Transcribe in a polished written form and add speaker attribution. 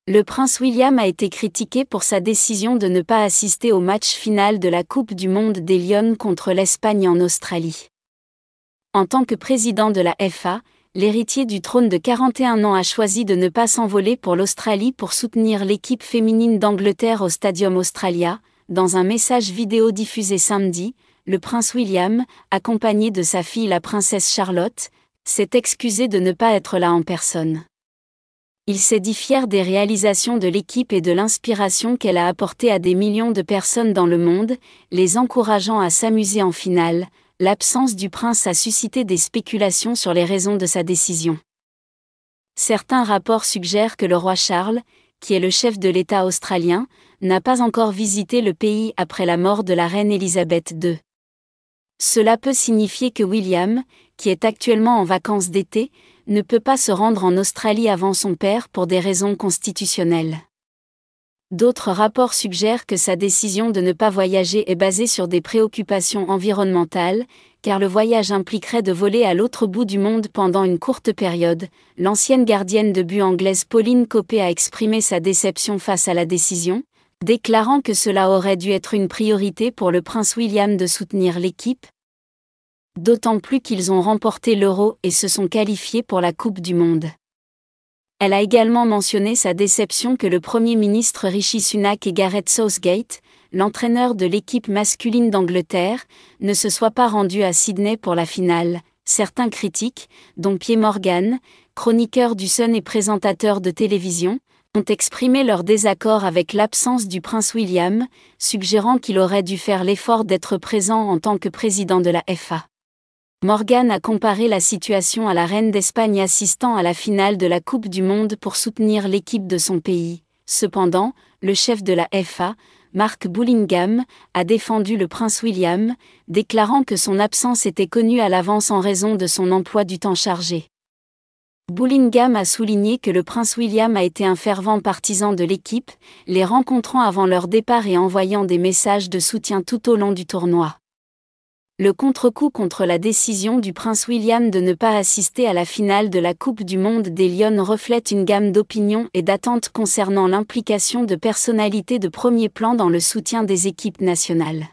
Speaker 1: Le prince William a été critiqué pour sa décision de ne pas assister au match final de la Coupe du monde des Lions contre l'Espagne en Australie. En tant que président de la FA, l'héritier du trône de 41 ans a choisi de ne pas s'envoler pour l'Australie pour soutenir l'équipe féminine d'Angleterre au Stadium Australia. Dans un message vidéo diffusé samedi, le prince William, accompagné de sa fille la princesse Charlotte, s'est excusé de ne pas être là en personne. Il s'est dit fier des réalisations de l'équipe et de l'inspiration qu'elle a apportée à des millions de personnes dans le monde, les encourageant à s'amuser en finale. L'absence du prince a suscité des spéculations sur les raisons de sa décision. Certains rapports suggèrent que le roi Charles, qui est le chef de l'État australien, n'a pas encore visité le pays après la mort de la reine Élisabeth II. Cela peut signifier que William, qui est actuellement en vacances d'été, ne peut pas se rendre en Australie avant son père pour des raisons constitutionnelles. D'autres rapports suggèrent que sa décision de ne pas voyager est basée sur des préoccupations environnementales, car le voyage impliquerait de voler à l'autre bout du monde pendant une courte période. L'ancienne gardienne de but anglaise Pauline Coppée a exprimé sa déception face à la décision, déclarant que cela aurait dû être une priorité pour le prince William de soutenir l'équipe, d'autant plus qu'ils ont remporté l'Euro et se sont qualifiés pour la Coupe du monde. Elle a également mentionné sa déception que le Premier ministre Rishi Sunak et Gareth Southgate, l'entraîneur de l'équipe masculine d'Angleterre, ne se soient pas rendus à Sydney pour la finale. Certains critiques, dont Piers Morgan, chroniqueur du Sun et présentateur de télévision, ont exprimé leur désaccord avec l'absence du prince William, suggérant qu'il aurait dû faire l'effort d'être présent en tant que président de la FA. Morgan a comparé la situation à la reine d'Espagne assistant à la finale de la Coupe du monde pour soutenir l'équipe de son pays. Cependant, le chef de la FA, Mark Bullingham, a défendu le prince William, déclarant que son absence était connue à l'avance en raison de son emploi du temps chargé. Bullingham a souligné que le prince William a été un fervent partisan de l'équipe, les rencontrant avant leur départ et envoyant des messages de soutien tout au long du tournoi. Le contre-coup contre la décision du prince William de ne pas assister à la finale de la Coupe du monde des Lions reflète une gamme d'opinions et d'attentes concernant l'implication de personnalités de premier plan dans le soutien des équipes nationales.